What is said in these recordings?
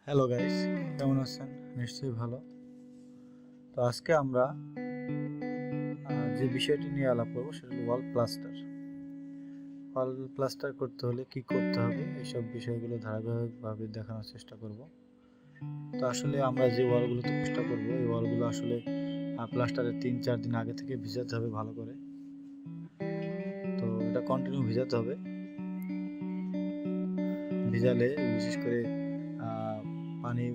Hello guys, কেমন আছেন? নিশ্চয়ই ভালো। তো আজকে আমরা যে বিষয়টি নিয়ে আলাপ করবো সেটা হলো ওয়াল প্লাস্টার। ওয়াল প্লাস্টার করতে হলে কি করতে হবে এইসব বিষয়গুলো ধারাবাহিকভাবে দেখানোর চেষ্টা করব। তো আসলে আমরা যে ওয়ালগুলোতে চেষ্টা করবো এই ওয়ালগুলো আসলে প্লাস্টারের 3-4 দিন আগে থেকে ভিজাতে হবে ভালো করে। তো এটা কন্টিনিউ ভিজাতে হবে। ভিজালে বিশেষ করে পানি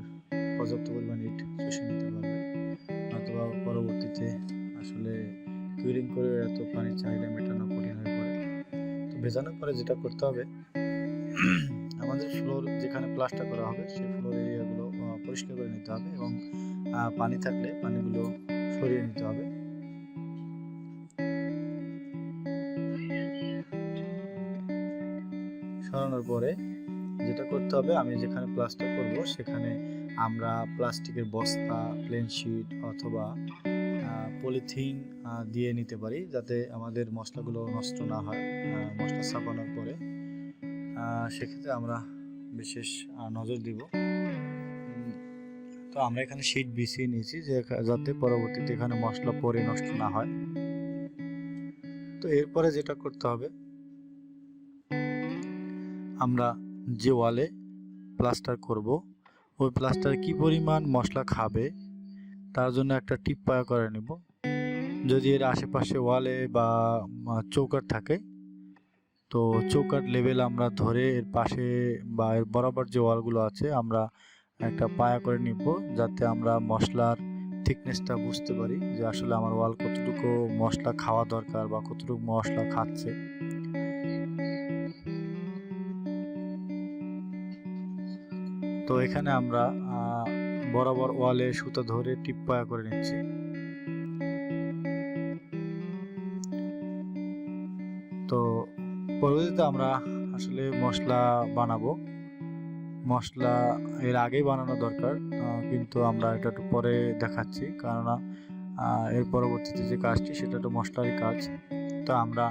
পর্যাপ্ত পরিমাণে শুষে নিতে পারবে, অথবা পরবর্তীতে আসলে কিউরিং করে এত পানির চাহিদা মেটানো কঠিন হয়ে পড়ে। তো ভেজানোর পরে যেটা করতে হবে, আমাদের ফ্লোর যেখানে প্লাস্টার করা হবে সেই ফ্লোর এরিয়াগুলো পরিষ্কার করে নিতে হবে এবং পানি থাকলে পানিগুলো সরিয়ে নিতে হবে। সরানোর পরে যেটা করতে হবে, আমি যেখানে প্লাস্টার করব সেখানে আমরা প্লাস্টিকের বস্তা, প্লেন শিট অথবা পলিথিন দিয়ে নিতে পারি, যাতে আমাদের মশলাগুলো নষ্ট না হয় মশলা ছাপানোর পরে। সেক্ষেত্রে আমরা বিশেষ নজর দিব। তো আমরা এখানে শিট বিছিয়ে নিয়েছি যাতে পরবর্তীতে এখানে মশলা পরে নষ্ট না হয়। তো এরপরে যেটা করতে হবে, আমরা যে ওয়ালে প্লাস্টার করব ওই প্লাস্টারে কি পরিমাণ মশলা খাবে তার জন্য একটা টিপ পায়া করে নেব। যদি এর আশেপাশে ওয়ালে বা চৌকাঠ থাকে, তো চৌকাঠ লেভেল আমরা ধরে এর পাশে বা এর বরাবর যে ওয়ালগুলো আছে আমরা একটা পায়া করে নিব, যাতে আমরা মশলার থিকনেসটা বুঝতে পারি যে আসলে আমার ওয়াল কতটুকু মশলা খাওয়া দরকার বা কতটুকু মশলা খাচ্ছে। তো এখানে আমরা বরাবর ওয়ালে সুতা ধরে টিপ পায়া করে নিচ্ছি। তো পরবর্তীতে আমরা আসলে মশলা বানাবো। মশলা এর আগেই বানানো দরকার, কিন্তু আমরা এটা একটু পরে দেখাচ্ছি, কেননা এর পরবর্তীতে যে কাজটি সেটা তো মশলারই কাজ। তো আমরা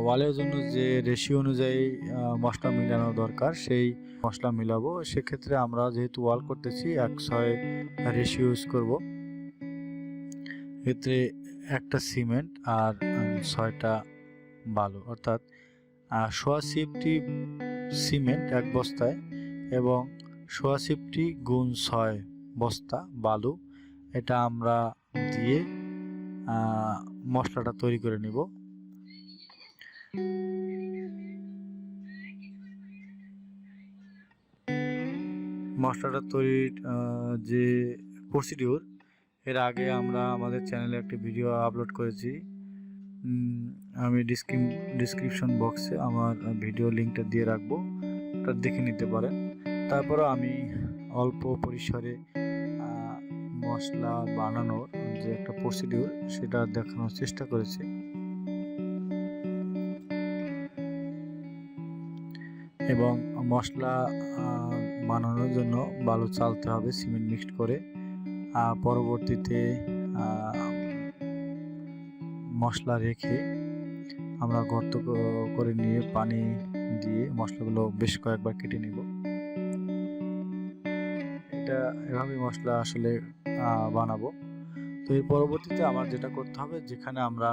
ওয়ালের জন্য যে রেশিও অনুযায়ী মশলা মিলানো দরকার সেই মশলা মিলাবো। সেক্ষেত্রে আমরা যেহেতু ওয়াল করতেছি 1:6 রেশিও ইউজ করব। এতে একটা সিমেন্ট আর 6টা বালু, অর্থাৎ 1.5 সিমেন্ট এক বস্তায় এবং 1.5 × 6 বস্তা বালু, এটা আমরা দিয়ে মশলাটা তৈরি করে নিব। মশলাটা তৈরির যে প্রসিডিউর, এর আগে আমরা আমাদের চ্যানেলে একটি ভিডিও আপলোড করেছি। আমি ডিসক্রিপশন বক্সে আমার ভিডিও লিঙ্কটা দিয়ে রাখবো, ওটা দেখে নিতে পারেন। তারপরে আমি অল্প পরিসরে মশলা বানানোর যে একটা প্রসিডিউর সেটা দেখানোর চেষ্টা করেছি। এবং মশলা বানানোর জন্য বালু চালতে হবে সিমেন্ট মিক্সড করে। পরবর্তীতে মশলা রেখে আমরা গর্ত করে নিয়ে পানি দিয়ে মশলাগুলো বেশ কয়েকবার কেটে নিব। এটা এভাবে মশলা আসলে বানাবো। তো এর পরবর্তীতে আমার যেটা করতে হবে, যেখানে আমরা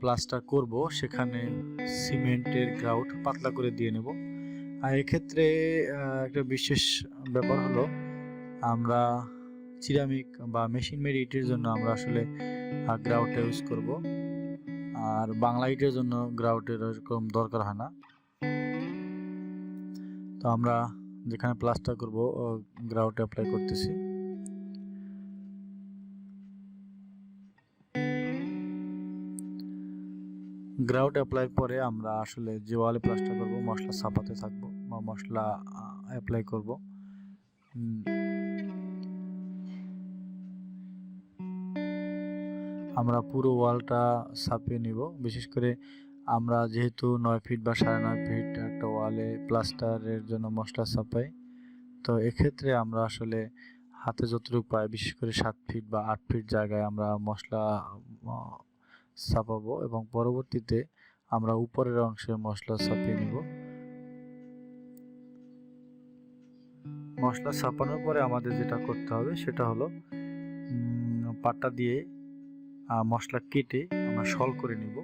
প্লাস্টার করব সেখানে সিমেন্টের গ্রাউট পাতলা করে দিয়ে নেব। আর এক্ষেত্রে একটা বিশেষ ব্যাপার হলো, আমরা সিরামিক বা মেশিন মেড ইটের জন্য আমরা আসলে গ্রাউটটা ইউজ করব, আর বাংলা ইটের জন্য গ্রাউটের এরকম দরকার হয় না। তো আমরা যেখানে প্লাস্টার করব গ্রাউট অ্যাপ্লাই করতেছি। গ্রাউট অ্যাপ্লাইয়ের পরে আমরা আসলে যে ওয়ালে প্লাস্টার করব মশলা ছাপাতে থাকবো বা মশলা অ্যাপ্লাই করব। আমরা পুরো ওয়ালটা ছাপিয়ে নিব। বিশেষ করে আমরা যেহেতু 9 ফিট বা 9.5 ফিট একটা ওয়ালে প্লাস্টারের জন্য মশলা ছাপাই, তো এক্ষেত্রে আমরা আসলে হাতে যতটুকু পাই, বিশেষ করে 7 ফিট বা 8 ফিট জায়গায় আমরা মশলা ছাপাবো এবং পরবর্তীতে আমরা উপরের অংশে মশলা ছাপিয়ে নিব। মশলা ছাপানোর পরে আমাদের যেটা করতে হবে সেটা হলো পাট্টা দিয়ে মশলা কেটে আমরা শল করে নিব।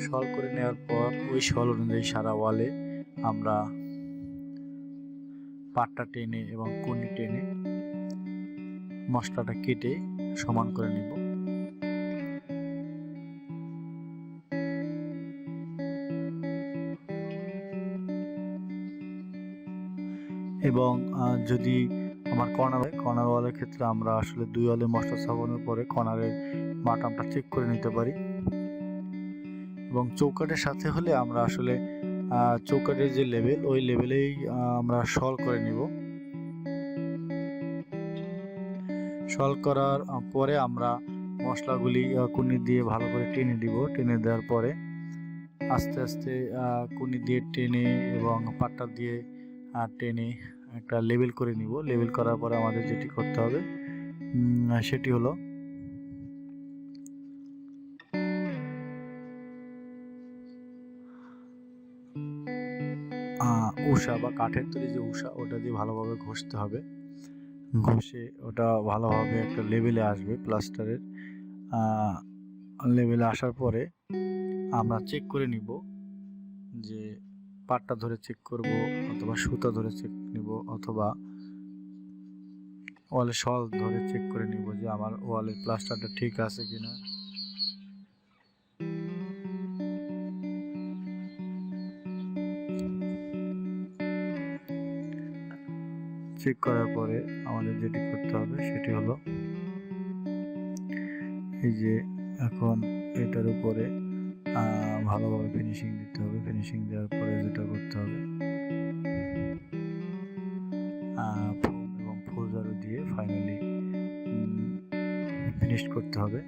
শল করে নেওয়ার পর ওই শল অনুযায়ী সারা ওয়ালে আমরা পাট্টা টেনে এবং কুনি টেনে মশলাটা কেটে সমান করে নিব। এবং যদি আমার কর্নার ওয়ালের ক্ষেত্রে আমরা আসলে 2 ওয়ালে মশলা ছাপানোর পরে কর্নারের মাটামটা চেক করে নিতে পারি। এবং চৌকাঠের সাথে হলে আমরা আসলে চৌকাঠের যে লেভেল ওই লেভেলেই আমরা শল করে নিব। শল করার পরে আমরা মশলাগুলি কুনি দিয়ে ভালো করে টেনে দিব। টেনে দেওয়ার পরে আস্তে আস্তে কুনি দিয়ে টেনে এবং পাট্টা দিয়ে টেনে একটা লেবেল করে নিব। লেবেল করার পরে আমাদের যেটি করতে হবে সেটি হলো উষা বা কাঠের তৈরি যে উষা ওটা দিয়ে ভালোভাবে ঘষতে হবে। ঘষে ওটা ভালোভাবে একটা লেভেলে আসবে। প্লাস্টারের লেভেলে আসার পরে আমরা চেক করে নিব যে পাটটা ধরে চেক করব অথবা সুতা ধরে চেক নিব অথবা ওয়ালে শল ধরে চেক করে নিব যে আমার ওয়ালের প্লাস্টারটা ঠিক আছে কিনা। চেক করার পরে আমাদের যেটি করতে হবে সেটি হলো এই যে এখন এটার উপরে ভালোভাবে ফিনিশিং দিতে হবে। ফিনিশিং দেওয়ার পরে যেটা করতে হবে ফোম এবং ফুলজারু দিয়ে ফাইনালি ফিনিশ করতে হবে।